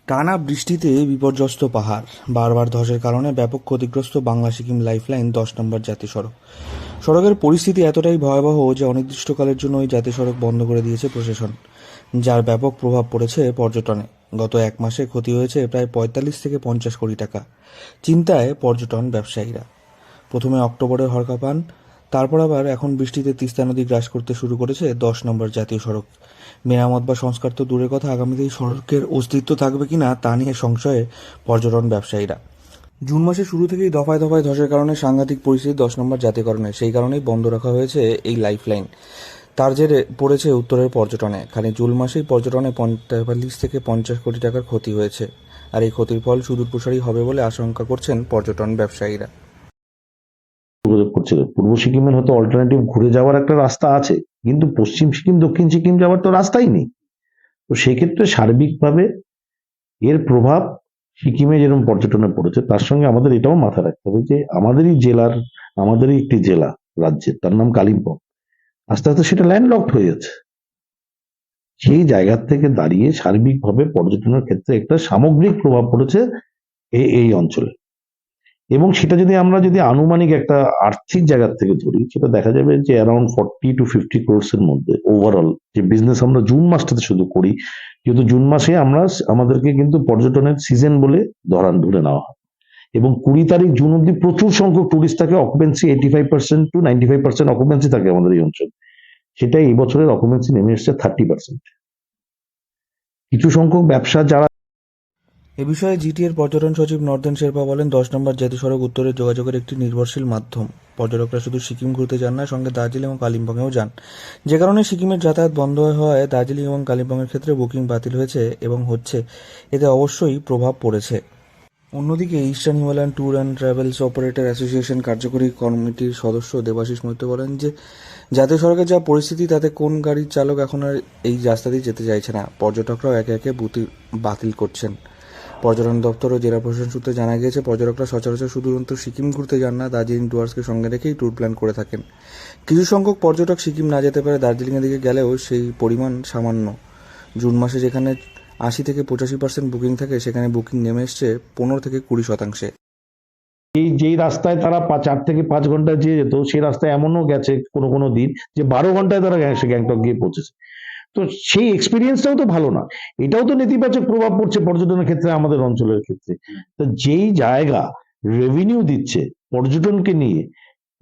টানা বৃষ্টিতে বিপর্যস্ত পাহাড়, বারবার ধসের কারণে ব্যাপক ক্ষতিগ্রস্ত বাংলা সিকিম লাইফলাইন 10 নম্বর জাতীয় সড়ক। সড়কের পরিস্থিতি এতটাই ভয়াবহ যে অনির্দিষ্টকালের জন্য ওই জাতীয় সড়ক বন্ধ করে দিয়েছে প্রশাসন, যার ব্যাপক প্রভাব পড়েছে পর্যটনে। গত এক মাসে ক্ষতি হয়েছে প্রায় 45 থেকে 50 কোটি টাকা। চিন্তায় পর্যটন ব্যবসায়ীরা। প্রথমে অক্টোবরে হরকা পান, তারপর আবার এখন বৃষ্টিতে তিস্তা নদী গ্রাস করতে শুরু করেছে 10 নম্বর জাতীয় সড়ক। মেরামত বা সংস্কার তো দূরের কথা, আগামীতে এই সড়কের অস্তিত্ব থাকবে কিনা তা নিয়ে সংশয়ে পর্যটন ব্যবসায়ীরা। জুন মাসের শুরু থেকেই দফায় দফায় ধসের কারণে সাংঘাতিক পরিস্থিতি 10 নম্বর জাতীয়করণে, সেই কারণেই বন্ধ রাখা হয়েছে এই লাইফলাইন। তার জেরে পড়েছে উত্তরের পর্যটনে। খালি জুন মাসেই পর্যটনে 45 থেকে 50 কোটি টাকার ক্ষতি হয়েছে, আর এই ক্ষতির ফল সুদূর প্রসারী হবে বলে আশঙ্কা করছেন পর্যটন ব্যবসায়ীরা। করছিল পূর্ব সিকিমের হয়তো অল্টারনেটিভ ঘুরে যাওয়ার একটা রাস্তা আছে, কিন্তু পশ্চিম সিকিম দক্ষিণ সিকিম যাওয়ার তো রাস্তাই নেই। তো সেক্ষেত্রে সার্বিকভাবে এর প্রভাব সিকিমে যেরকম পর্যটনে পড়েছে, তার সঙ্গে আমাদের এটাও মাথায় রাখতে হবে যে আমাদেরই একটি জেলা রাজ্যের, তার নাম কালিম্পং, আস্তে আস্তে সেটা ল্যান্ডলকড হয়ে যাচ্ছে। সেই জায়গা থেকে দাঁড়িয়ে সার্বিকভাবে পর্যটনের ক্ষেত্রে একটা সামগ্রিক প্রভাব পড়েছে এই অঞ্চলে। এবং সেটা যদি আমরা আনুমানিক একটা আর্থিক জায়গা থেকে ধরি, সেটা দেখা যাবে যে অ্যারাউন্ড 40 to 50 crores এর মধ্যে ওভারঅল যে বিজনেস আমরা জুন মাসটাতে শুধু করি, যেহেতু জুন মাসে আমাদেরকে কিন্তু পর্যটনের সিজন বলে ধরে নেওয়া হয়, এবং 20 তারিখ জুন অব্দি প্রচুর সংখ্যক টুরিস্ট থাকে, অকুপেন্সি 85% to 95% অকুপেন্সি থাকে আমাদের এই অঞ্চল। সেটা এই বছরের অকুপেন্সি নেমে এসছে 30%। কিছু সংখ্যক ব্যবসা যারা এ বিষয়ে জিটিএর পর্যটন সচিব নর্দেন শেরপা বলেন, 10 নম্বর জাতীয় সড়ক উত্তরের যোগাযোগের একটি নির্ভরশীল মাধ্যম। পর্যটকরা শুধু সিকিম ঘুরতে যান না, সঙ্গে দার্জিলিং এবং কালিম্পংয়েও যান, যে কারণে সিকিমের যাতায়াত বন্ধ হওয়ায় দার্জিলিং এবং কালিম্পংয়ের ক্ষেত্রে বুকিং বাতিল হয়েছে এবং হচ্ছে। এতে অবশ্যই প্রভাব পড়েছে। অন্যদিকে eastern Himalayan tour and travels operator association কার্যকরী কমিটির সদস্য দেবাশিস মৈত্র বলেন যে জাতীয় সড়কের যা পরিস্থিতি, তাতে কোন গাড়ির চালক এখন আর এই রাস্তা দিয়ে যেতে চাইছে না। পর্যটকরাও একে একে বাতিল করছেন। পর্যটন দপ্তর ও জেলা প্রশাসন সূত্রে জানা গিয়েছে, পর্যটকরা সচরাচর শুধুমাত্র সিকিম ঘুরতে যান না, দার্জিলিং ট্যুয়ার্সকে সঙ্গে রেখেই ট্যুর প্ল্যান করে থাকেন। কিছু সংখ্যক পর্যটক সিকিম না যেতে পারে দার্জিলিংয়ের দিকে গেলেও সেই পরিমাণ সামান্য। জুন মাসে যেখানে 80 থেকে 85% বুকিং থাকে, সেখানে বুকিং নেমে এসছে 15 থেকে 20%। যেই রাস্তায় তারা 4 থেকে 5 ঘন্টা যেয়ে যেত, সেই রাস্তায় এমনও গেছে কোনো কোনো দিন যে 12 ঘন্টায় তারা গ্যাংটক গিয়ে পৌঁছেছে। তো সেই এক্সপিরিয়েন্সটাও তো ভালো না। এটাও তো নেতিবাচক প্রভাব পড়ছে পর্যটনের ক্ষেত্রে, আমাদের অঞ্চলের ক্ষেত্রে। তো যেই জায়গা রেভিনিউ দিচ্ছে পর্যটনকে নিয়ে,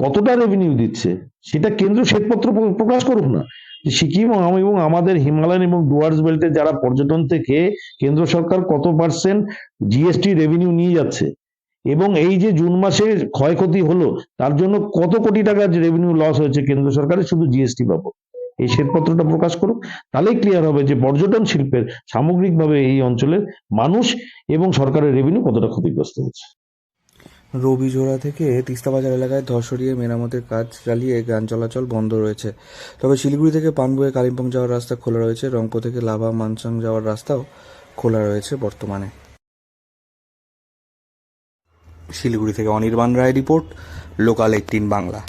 কতটা রেভিনিউ দিচ্ছে সেটা কেন্দ্র শ্বেতপত্র প্রকাশ করুক না, যে সিকিম এবং আমাদের হিমালয়ান এবং ডুয়ার্স বেল্টে যারা পর্যটন থেকে কেন্দ্র সরকার কত পার্সেন্ট জিএসটি রেভিনিউ নিয়ে যাচ্ছে, এবং এই যে জুন মাসে ক্ষয়ক্ষতি হলো তার জন্য কত কোটি টাকা রেভিনিউ লস হয়েছে কেন্দ্র সরকারের শুধু জিএসটি বাবদ। এই শ্বেতপত্রটা প্রকাশ করুক, তাহলেই ক্লিয়ার হবে যে পর্যটন শিল্পের সামগ্রিকভাবে এই অঞ্চলের মানুষ এবং সরকারের রেভিনিউ কতটা ক্ষতিগ্রস্ত হচ্ছে। রবিজোড়া থেকে তিস্তাবাজার এলাকায় ধস সরিয়ে মেরামতের কাজ চালিয়ে যান চলাচল বন্ধ রয়েছে। তবে শিলিগুড়ি থেকে পানবুয়ে কালিম্পং যাওয়ার রাস্তা খোলা রয়েছে। রংপুর থেকে লাভা মানসাং যাওয়ার রাস্তাও খোলা রয়েছে বর্তমানে। শিলিগুড়ি থেকে অনির্বাণ রায় রিপোর্ট, লোকাল 18 বাংলা।